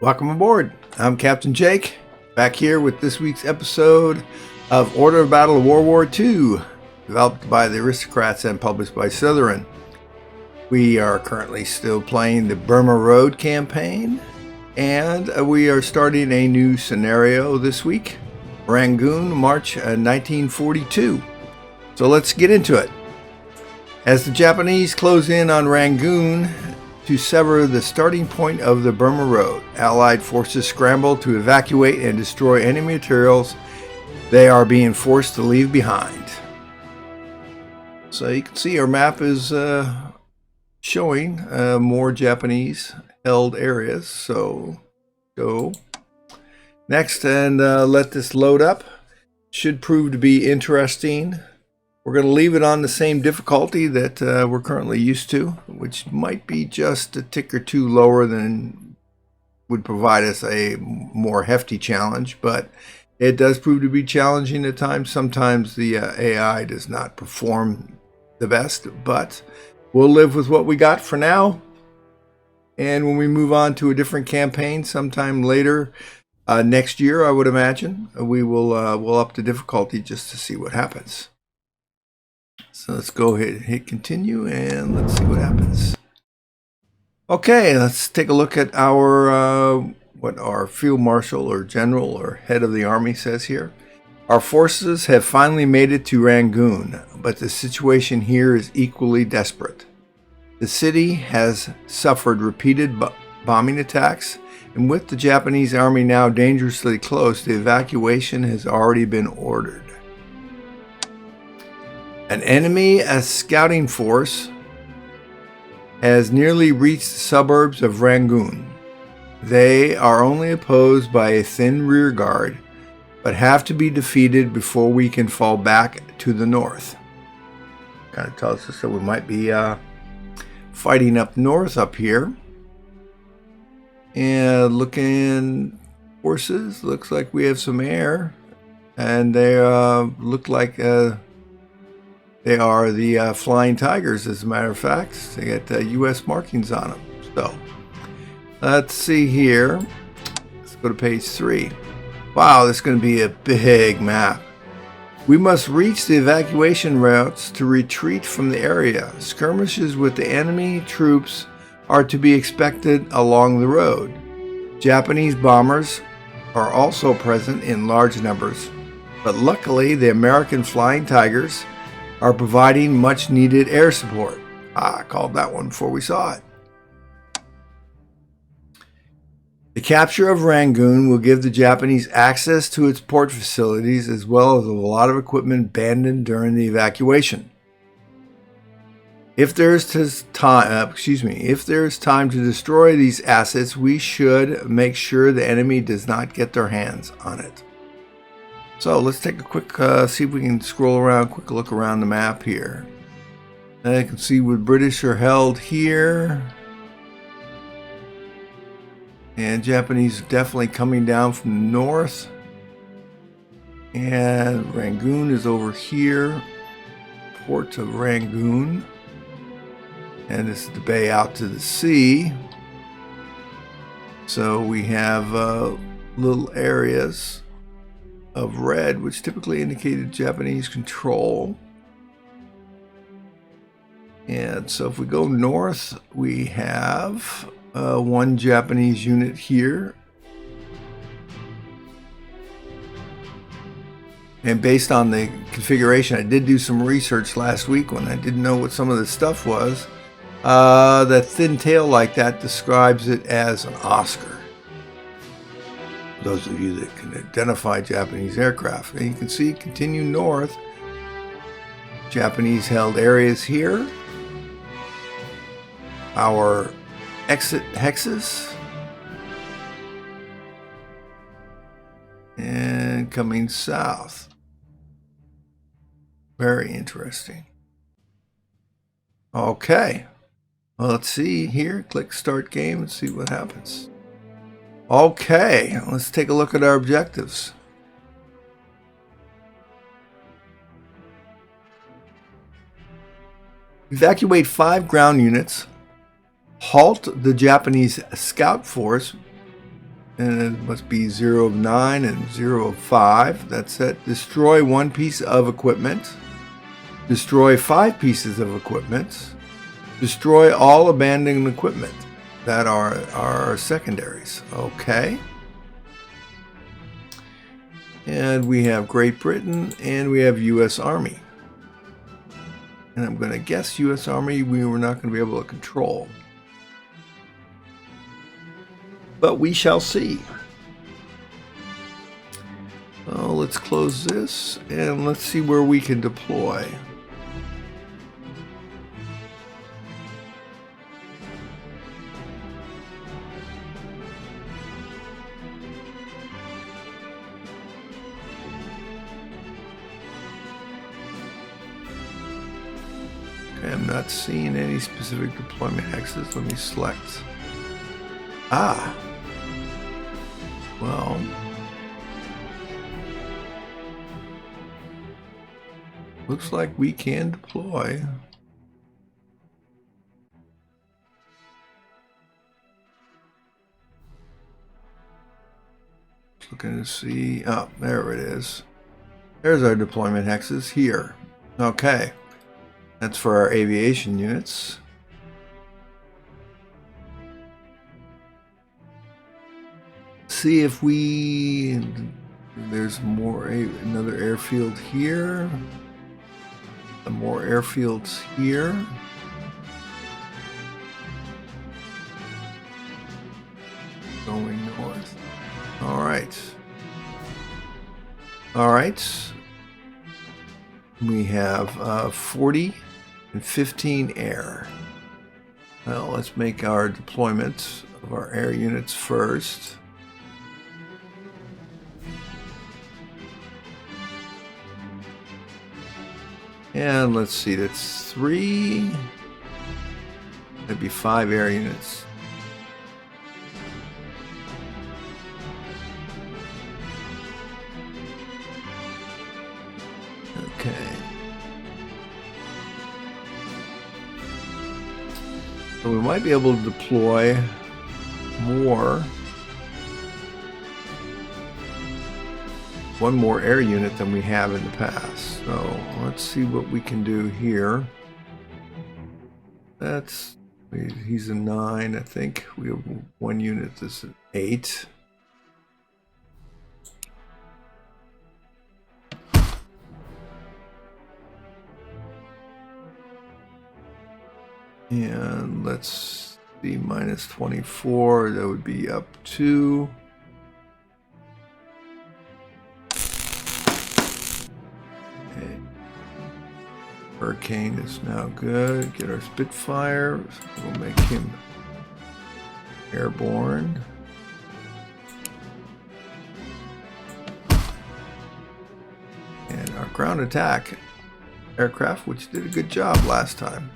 Welcome aboard. I'm Captain Jake, back here with this week's episode of Order of Battle of World War II, developed by the Aristocrats and published by Southern. We are currently still playing the Burma Road campaign, and we are starting a new scenario this week, Rangoon, March 1942. So let's get into it. As the Japanese close in on Rangoon to sever the starting point of the Burma Road, Allied forces scramble to evacuate and destroy any materials they are being forced to leave behind. So you can see our map is showing more Japanese held areas. So go next and let this load up. Should prove to be interesting. We're going to leave it on the same difficulty that we're currently used to, which might be just a tick or two lower than would provide us a more hefty challenge, but it does prove to be challenging at times. Sometimes the AI does not perform the best, but we'll live with what we got for now. And when we move on to a different campaign sometime later next year, I would imagine, we'll up the difficulty just to see what happens. So let's go ahead and hit continue and let's see what happens. Okay, let's take a look at our what our field marshal or general or head of the army says here. Our forces have finally made it to Rangoon, but the situation here is equally desperate. The city has suffered repeated bombing attacks, and with the Japanese army now dangerously close, the evacuation has already been ordered. An enemy scouting force has nearly reached the suburbs of Rangoon. They are only opposed by a thin rear guard, but have to be defeated before we can fall back to the north. Kind of tells us that we might be fighting up north up here. And looking forces, looks like we have some air, and they look like they are the Flying Tigers, as a matter of fact. They got U.S. markings on them. So, let's see here. Let's go to page 3. Wow, this is going to be a big map. We must reach the evacuation routes to retreat from the area. Skirmishes with the enemy troops are to be expected along the road. Japanese bombers are also present in large numbers, but luckily the American Flying Tigers are providing much needed air support. I called that one before we saw it. The capture of Rangoon will give the Japanese access to its port facilities as well as a lot of equipment abandoned during the evacuation. If there is time to destroy these assets, we should make sure the enemy does not get their hands on it. So let's take a quick, see if we can scroll around, quick look around the map here. And you can see what British are held here. And Japanese definitely coming down from the north. And Rangoon is over here. Port of Rangoon. And this is the bay out to the sea. So we have little areas of red, which typically indicated Japanese control. And so if we go north, we have one Japanese unit here. And based on the configuration, I did do some research last week when I didn't know what some of the stuff was. That thin tail like that describes it as an Oscar. Those of you that can identify Japanese aircraft. And you can see, continue north, Japanese held areas here. Our exit hexes. And coming south. Very interesting. Okay. Well, let's see here. Click start game and see what happens. Okay, let's take a look at our objectives. Evacuate 5 ground units. Halt the Japanese scout force And it must be 0 of 9 and 0 of 5. That's it. Destroy 1 piece of equipment. Destroy 5 pieces of equipment. Destroy all abandoned equipment that are our secondaries. Okay. And we have Great Britain and we have U.S. Army. And I'm going to guess U.S. Army we were not going to be able to control. But we shall see. Oh, let's close this and let's see where we can deploy. Okay, I'm not seeing any specific deployment hexes. Let me select. Ah. Well, looks like we can deploy. Just looking to see. Oh, there it is. There's our deployment hexes here. Okay. That's for our aviation units. See if there's another airfield here, some more airfields here. Going north. All right. We have 40 and 15 air. Well, let's make our deployments of our air units first. And let's see, that's 3. That'd be 5 air units. Okay. So we might be able to deploy more. One more air unit than we have in the past. So let's see what we can do here. He's a 9, I think. We have 1 unit that's an 8. And let's see, minus 24, that would be up 2. Hurricane is now good. Get our Spitfire. So we'll make him airborne. And our ground attack aircraft, which did a good job last time.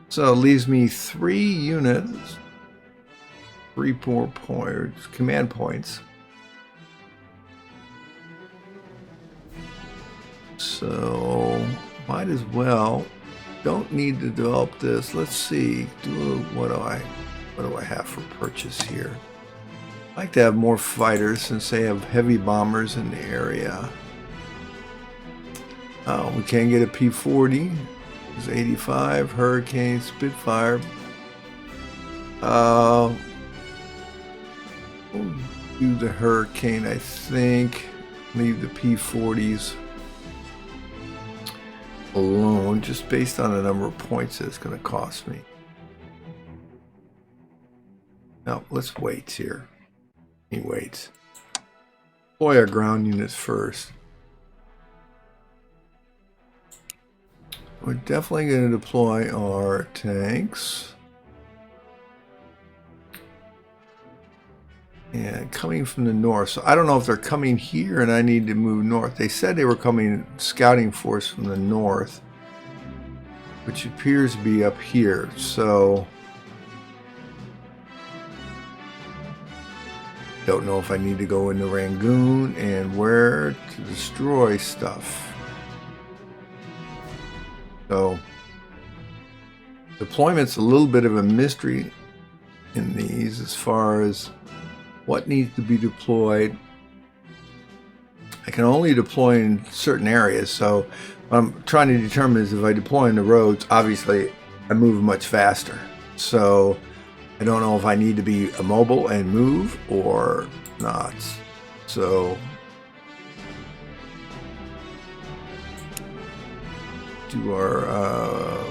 So it leaves me 3 units, 3 more points, command points. So might as well. Don't need to develop this. Let's see. What do I have for purchase here? I like to have more fighters since they have heavy bombers in the area. Oh, we can get a P-40. It's 85. Hurricane, Spitfire. We'll do the Hurricane, I think. Leave the P-40s alone, just based on the number of points it's going to cost me. Now, let's wait here. Let me wait. Deploy our ground units first. We're definitely going to deploy our tanks. And coming from the north. So I don't know if they're coming here and I need to move north. They said they were coming scouting force from the north, which appears to be up here. So don't know if I need to go into Rangoon and where to destroy stuff. So deployment's a little bit of a mystery in these as far as what needs to be deployed. I can only deploy in certain areas, so what I'm trying to determine is if I deploy in the roads, obviously I move much faster. So I don't know if I need to be immobile and move or not. So do our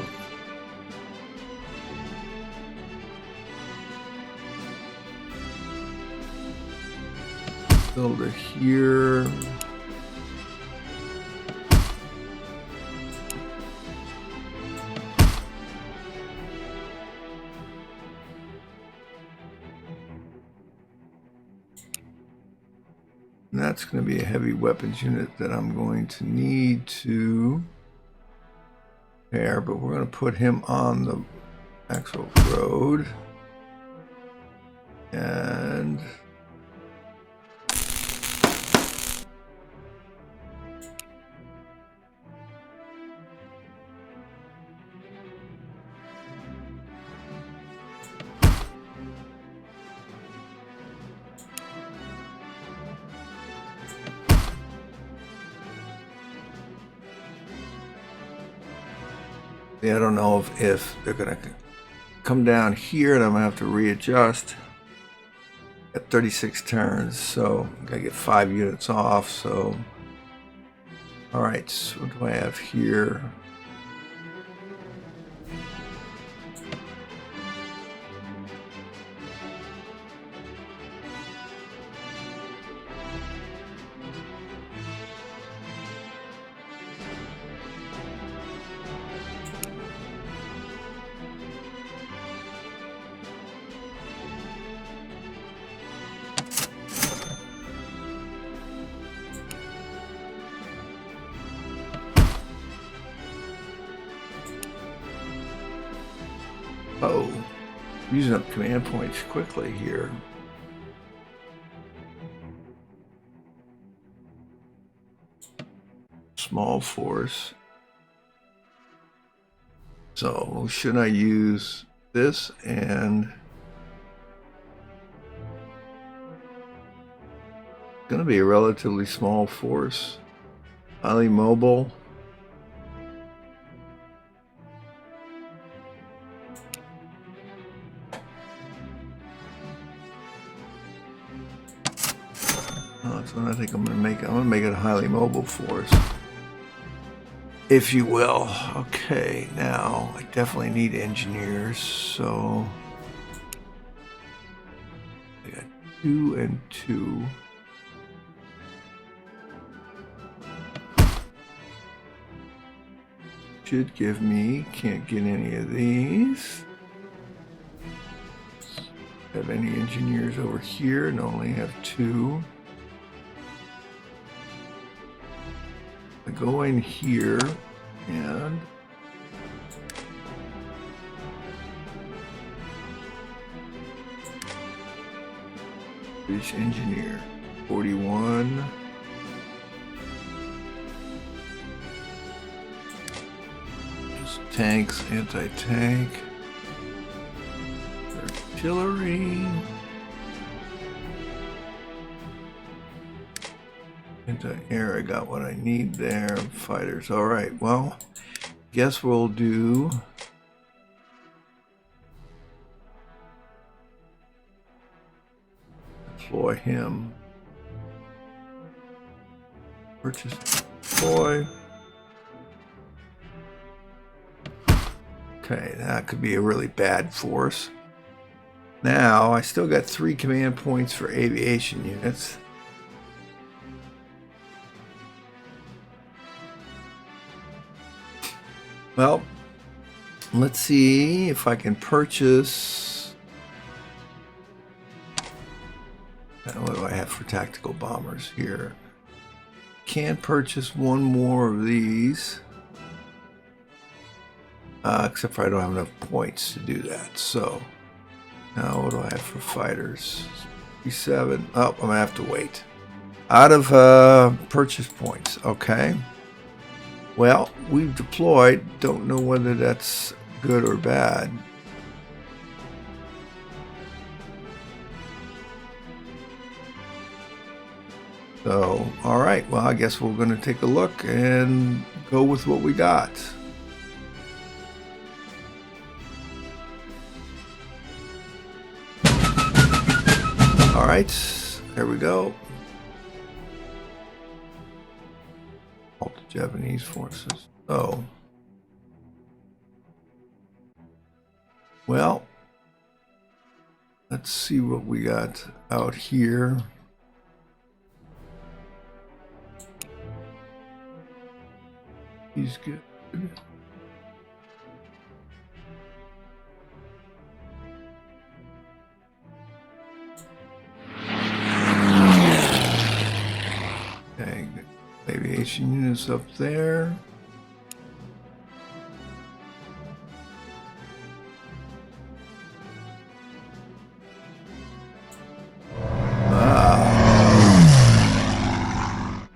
builder here. And that's going to be a heavy weapons unit that I'm going to need to repair, but we're going to put him on the actual road. And I don't know if they're going to come down here and I'm going to have to readjust at 36 turns. So I got to get 5 units off. So, all right, so what do I have here? Oh, using up command points quickly here. Small force. So should I use this and it's going to be a relatively small force, highly mobile. That's what I think I'm going to make it. I'm going to make it a highly mobile force, if you will. Okay, now I definitely need engineers, so I got 2 and 2. Should give me, can't get any of these. Have any engineers over here? And only have 2. I go in here and British engineer 41. Just tanks, anti-tank, artillery. Anti-air, I got what I need there. Fighters, all right. Well, guess we'll do deploy him. Purchase deploy. Okay, that could be a really bad force. Now, I still got 3 command points for aviation units. Well, let's see if I can purchase. What do I have for tactical bombers here? Can't purchase one more of these. Except for I don't have enough points to do that. So, now what do I have for fighters? 37. Oh, I'm going to have to wait. Out of purchase points. Okay. Well, we've deployed. Don't know whether that's good or bad. So, all right, well, I guess we're going to take a look and go with what we got. All right, there we go. All the Japanese forces. So, well, let's see what we got out here. He's good. Okay, aviation units up there.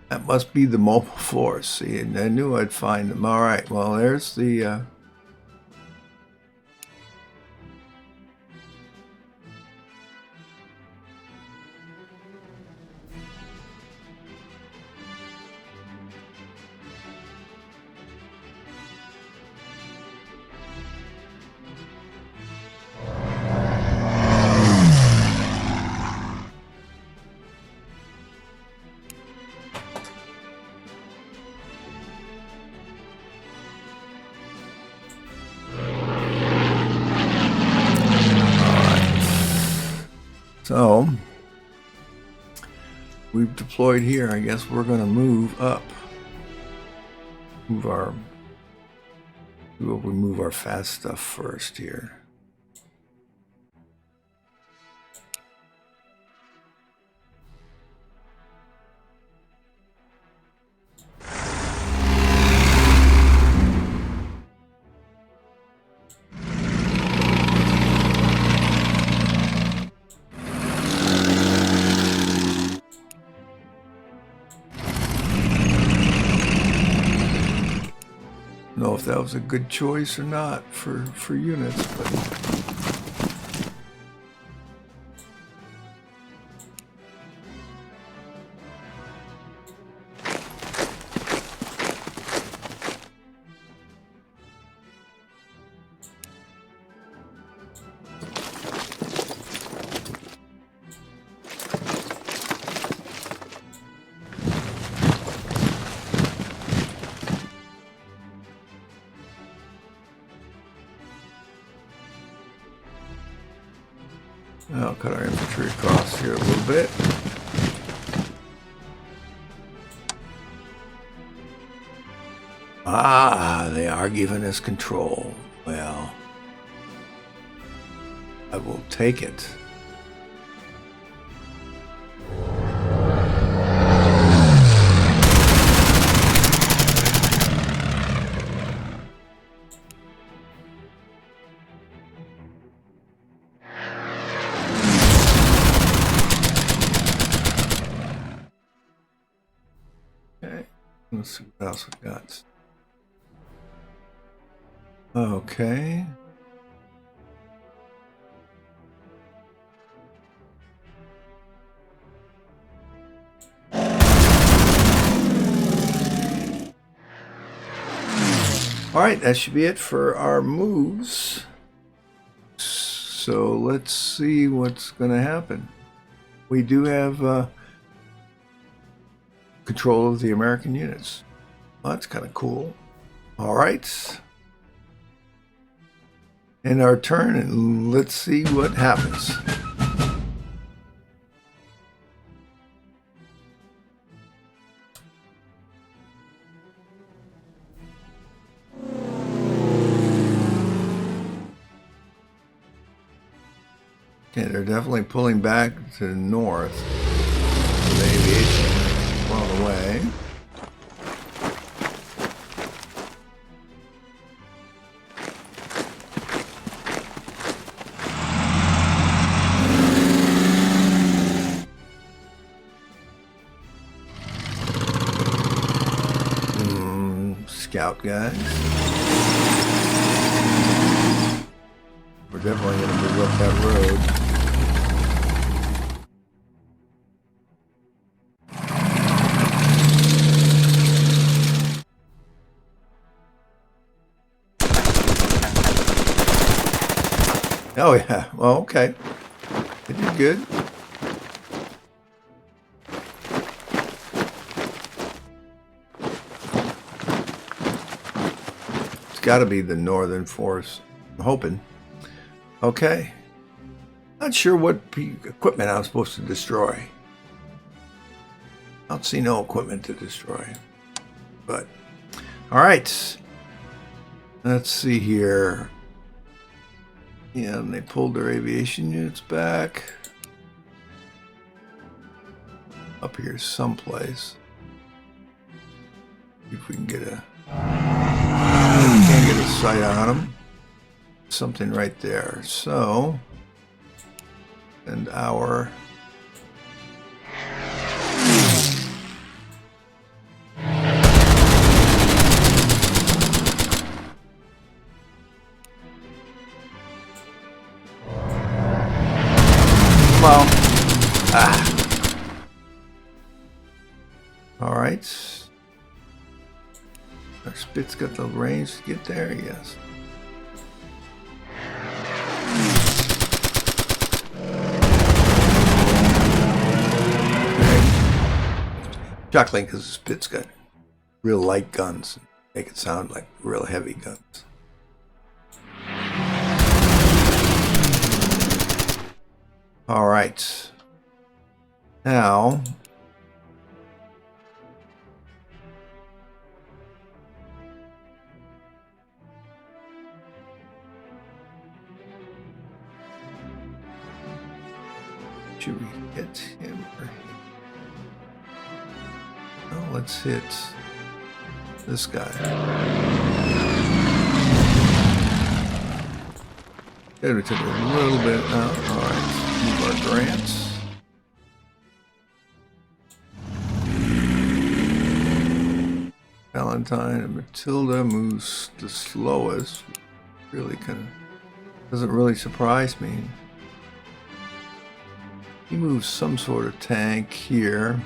That must be the mobile force. See, and I knew I'd find them. All right, well, there's the so we've deployed here. I guess we're going to move up. Move our fast stuff first here. Know if that was a good choice or not for units, but I'll cut our infantry across here a little bit. Ah, they are giving us control. Well, I will take it. Let's see what else we got. Okay. All right, that should be it for our moves. So let's see what's going to happen. We do have control of the American units. Well, that's kind of cool. All right. And our turn, and let's see what happens. Okay, they're definitely pulling back to the north. The aviation well away. Scout guys. We're definitely going to move up that road. Oh yeah. Well, okay. They did good. It's got to be the northern force. I'm hoping. Okay. Not sure what equipment I'm supposed to destroy. I don't see no equipment to destroy. But, all right. Let's see here. Yeah, and they pulled their aviation units back. Up here someplace. See if we can get a... Can't get a sight on them. Something right there. So... And our... Well, all right. Our Spit's got the range to get there, yes. Chuckling because the Spit's got real light guns, make it sound like real heavy guns. All right. Now, should we hit him or him? No, let's hit this guy. Okay, we took a little bit out. All right. Move our grants. Valentine and Matilda moves the slowest. Really doesn't really surprise me. He moves some sort of tank here.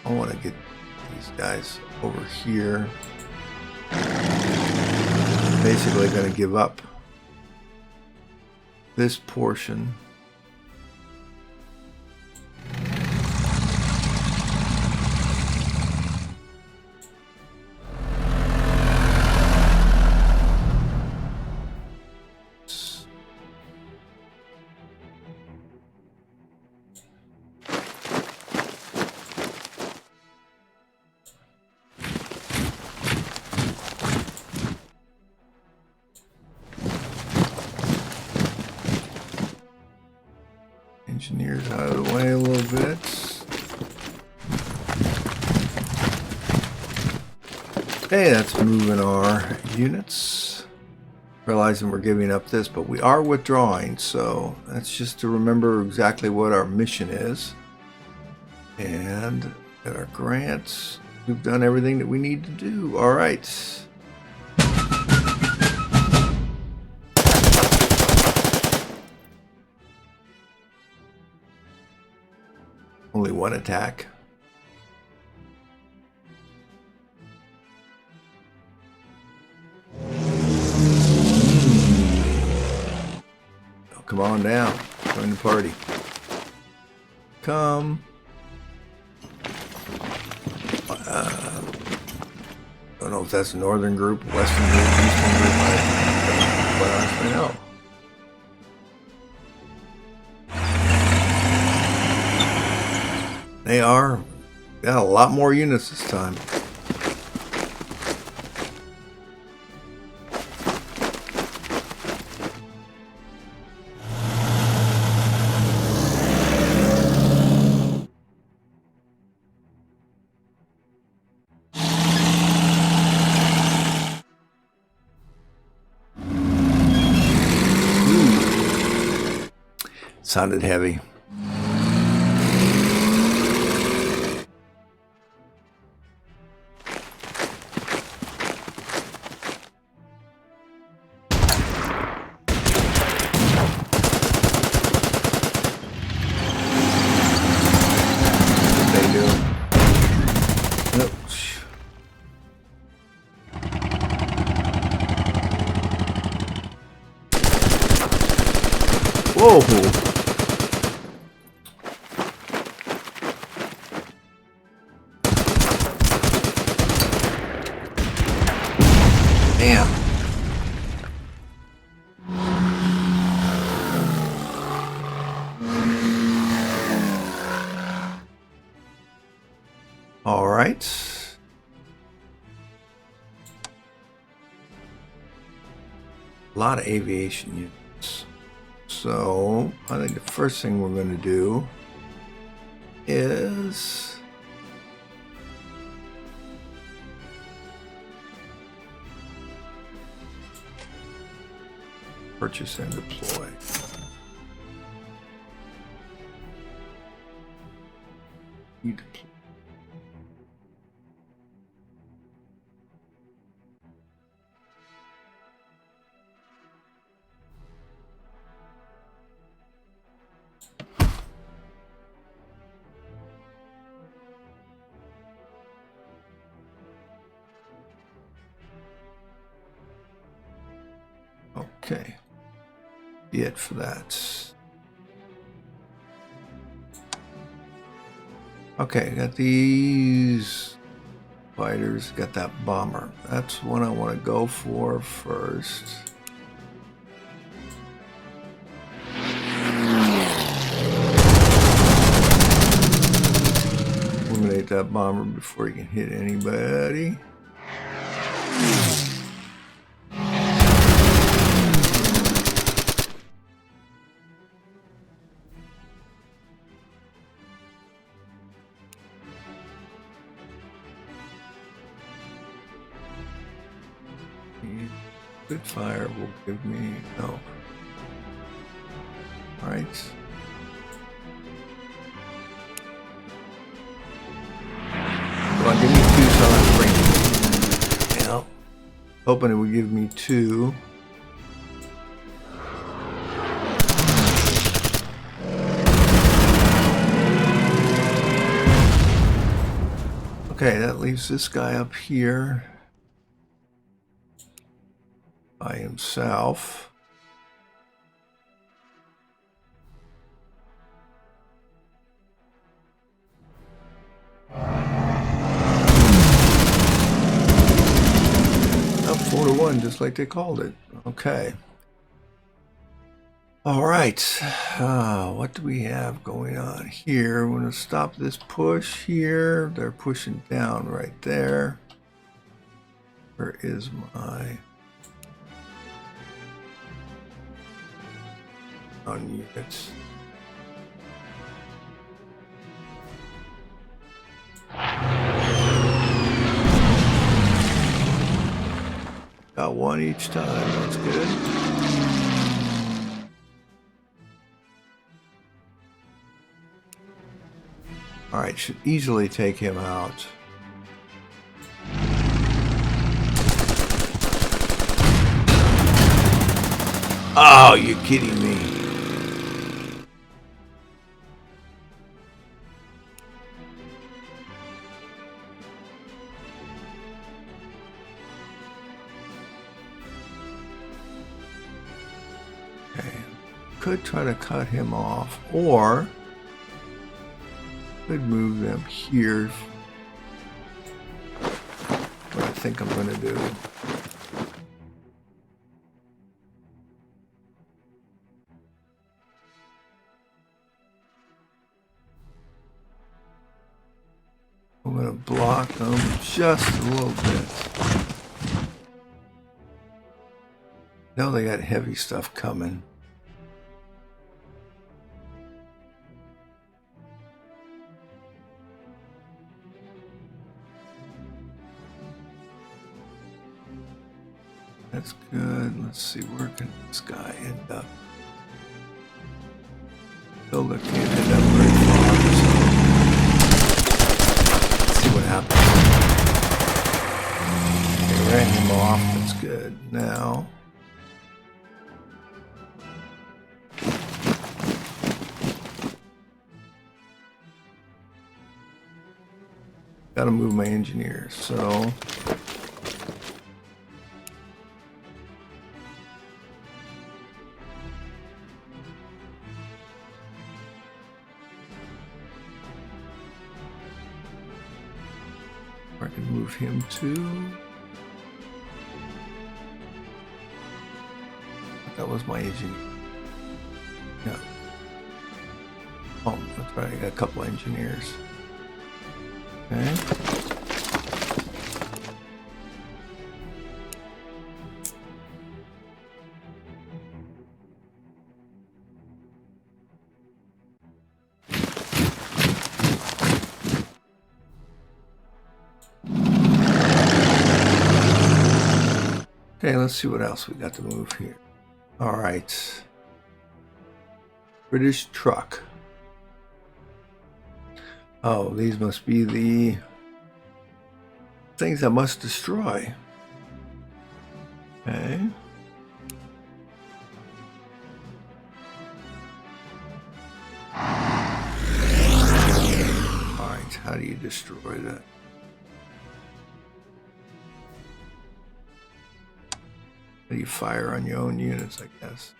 I want to get these guys over here. Basically going to give up this portion. Engineers out of the way a little bit. Okay, that's moving our units. Realizing we're giving up this, but we are withdrawing, so that's just to remember exactly what our mission is. And got our grants. We've done everything that we need to do. All right. Only one attack. Oh, come on down. Join the party. Come. Don't know if that's a northern group, western group, eastern group. I quite honestly know. They got a lot more units this time. Sounded heavy. Whoa! Damn. All right. A lot of aviation units. So I think the first thing we're going to do is purchase and deploy. Okay, be it for that. Okay, got these fighters, got that bomber. That's what I want to go for first. Eliminate that bomber before he can hit anybody. Fire will give me no. All right. Well, give me 2, so I'll bring it. Yeah. Hoping it would give me 2. Okay, that leaves this guy up here by himself. Up 4-1, just like they called it. Okay. All right. What do we have going on here? We're going to stop this push here. They're pushing down right there. Where is my on units? Got one each time. That's good. All right, should easily take him out. Oh, you're kidding me. Okay, could try to cut him off, or could move them here. What I think I'm going to do. I'm going to block them just a little bit. Now they got heavy stuff coming. That's good. Let's see, where can this guy end up? Builder can't end up very far, so let's see what happens. They ran him off, that's good. Now, gotta move my engineers, so can move him to. That was my engineer. Yeah. Oh, that's right. I got a couple engineers. Okay. Okay, let's see what else we got to move here. All right. British truck. Oh, these must be the things I must destroy. Okay. All right, how do you destroy that? How do you fire on your own units, I guess?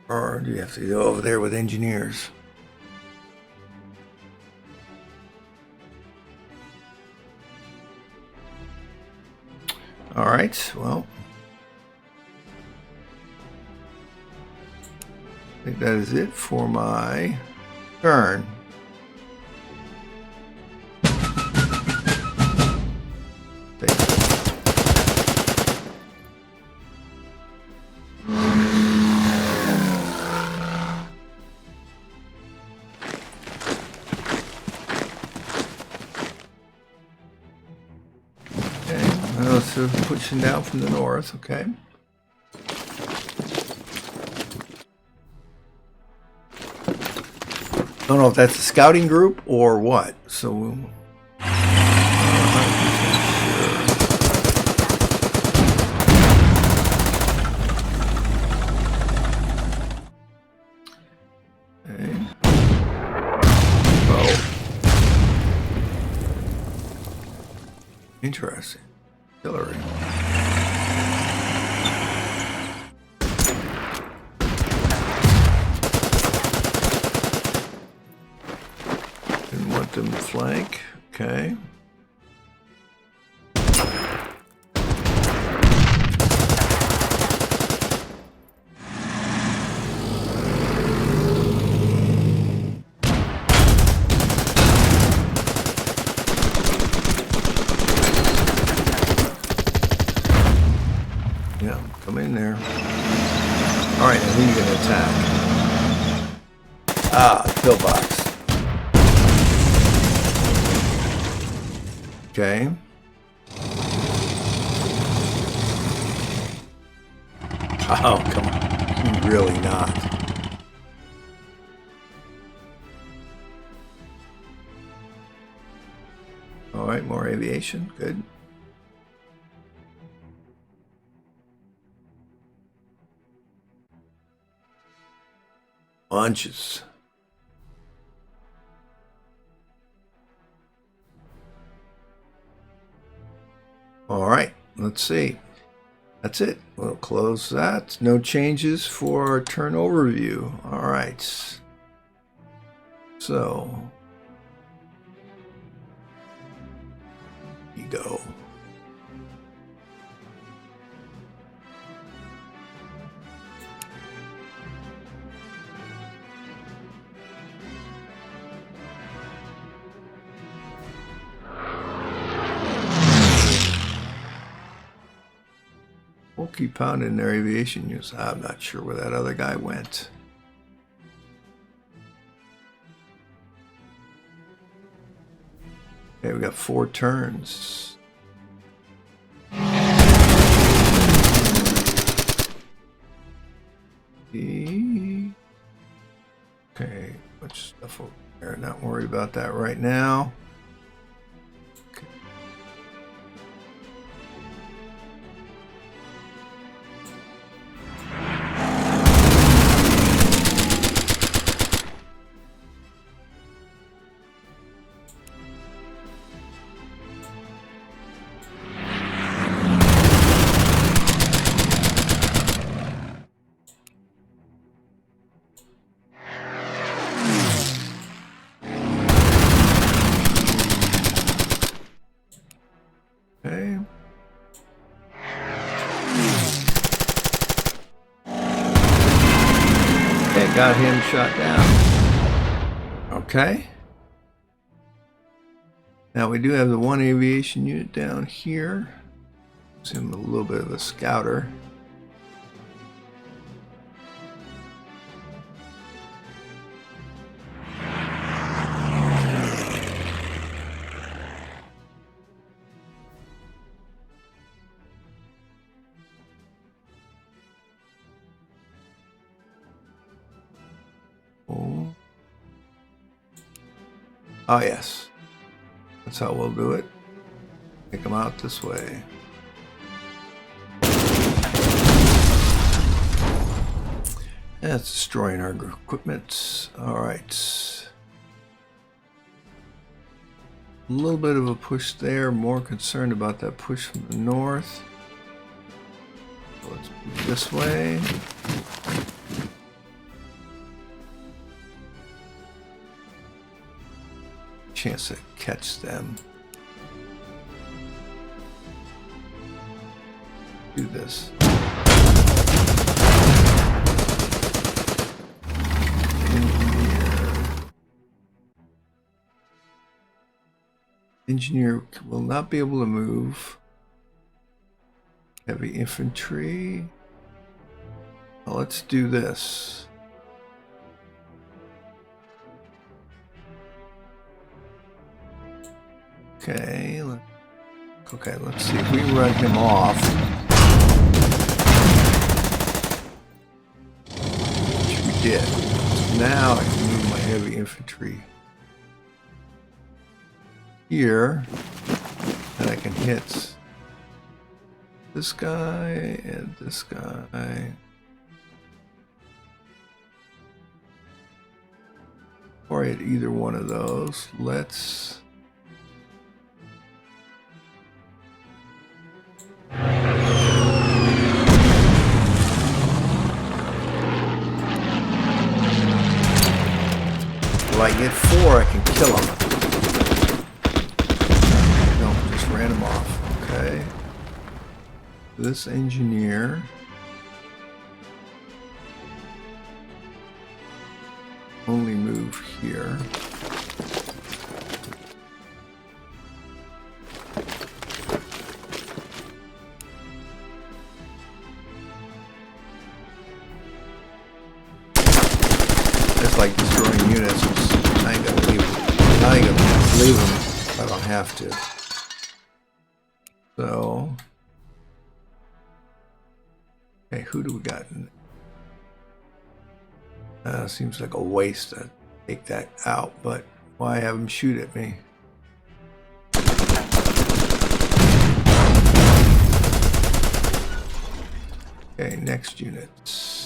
Or do you have to go over there with engineers? All right, well, I think that is it for my turn. So pushing down from the north, okay. Don't know if that's a scouting group or what. So okay. Oh. Interesting. Artillery. Didn't want them to flank. Okay. Yeah, come in there. All right, and who are you going to attack? Ah, pillbox. Okay. Oh, come on. Really not. All right, more aviation. Good. Bunches. All right, let's see. That's it. We'll close that. No changes for turn overview. All right. So, you go. We'll keep pounding their aviation use. I'm not sure where that other guy went. Okay, we got 4 turns. Okay, much stuff over there. Not worried about that right now. Okay. Got him shot down. Okay. Now we do have the one aviation unit down here. Gives him a little bit of a scouter. Oh yes, that's how we'll do it. Take them out this way. That's destroying our equipment. All right. A little bit of a push there. More concerned about that push from the north. So let's move this way. Chance to catch them. Do this. Engineer will not be able to move. Heavy infantry. Well, let's do this. Okay, let's see if we can run him off. Which we did. Now I can move my heavy infantry here, and I can hit this guy and this guy. Or hit either one of those. Let's if I get 4, I can kill him. No, just ran him off. Okay. This engineer. Only move here. It's like destroying units. I ain't gonna leave them. I ain't gonna leave them if I don't have to. So, okay, who do we got? Seems like a waste to take that out, but why have him shoot at me? Okay, next units.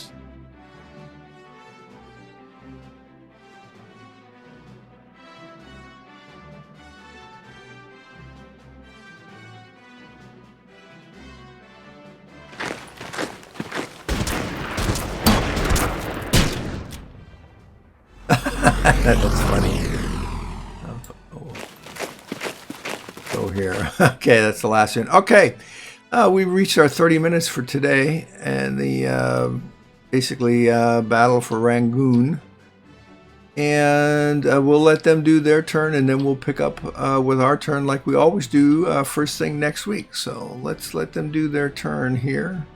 That looks funny. Go here. Okay, that's the last one. Okay, we reached our 30 minutes for today, and the basically battle for Rangoon. And we'll let them do their turn, and then we'll pick up with our turn like we always do first thing next week. So let's let them do their turn here.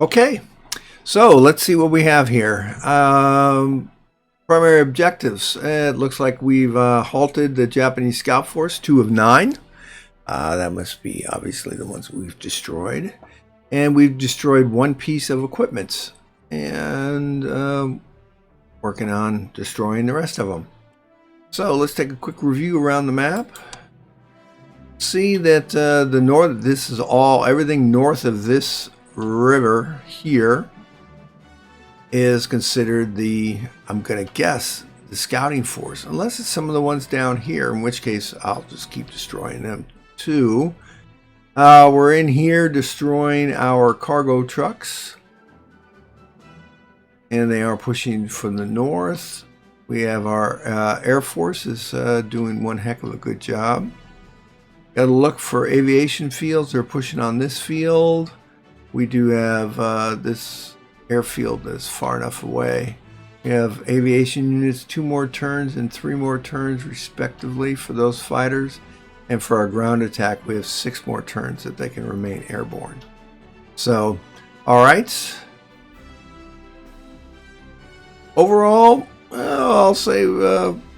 Okay, so let's see what we have here. Primary objectives. It looks like we've halted the Japanese scout force, 2 of 9. That must be obviously the ones we've destroyed. And we've destroyed 1 piece of equipment. And working on destroying the rest of them. So let's take a quick review around the map. See that the north, this is everything north of this river here is considered the, I'm going to guess, the scouting force. Unless it's some of the ones down here, in which case I'll just keep destroying them too. We're in here destroying our cargo trucks. And they are pushing from the north. We have our Air Force is doing one heck of a good job. Got to look for aviation fields. They're pushing on this field. We do have this airfield that's far enough away. We have aviation units, 2 more turns and 3 more turns respectively for those fighters. And for our ground attack, we have 6 more turns that they can remain airborne. So, all right. Overall, I'll say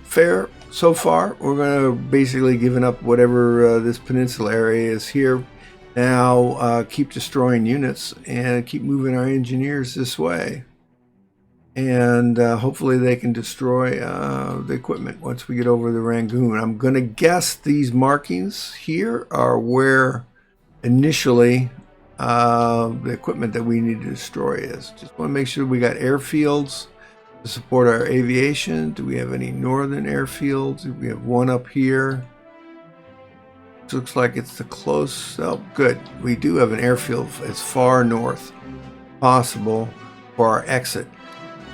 fair so far. We're going to basically giving up whatever this peninsula area is here. Now keep destroying units and keep moving our engineers this way. And hopefully they can destroy the equipment once we get over the Rangoon. I'm going to guess these markings here are where initially the equipment that we need to destroy is. Just want to make sure we got airfields to support our aviation. Do we have any northern airfields? We have one up here. Looks like it's the close. Oh, good. We do have an airfield as far north possible for our exit,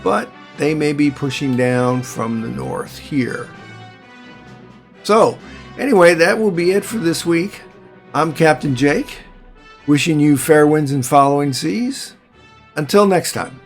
but they may be pushing down from the north here. So anyway, that will be it for this week. I'm Captain Jake, wishing you fair winds and following seas. Until next time.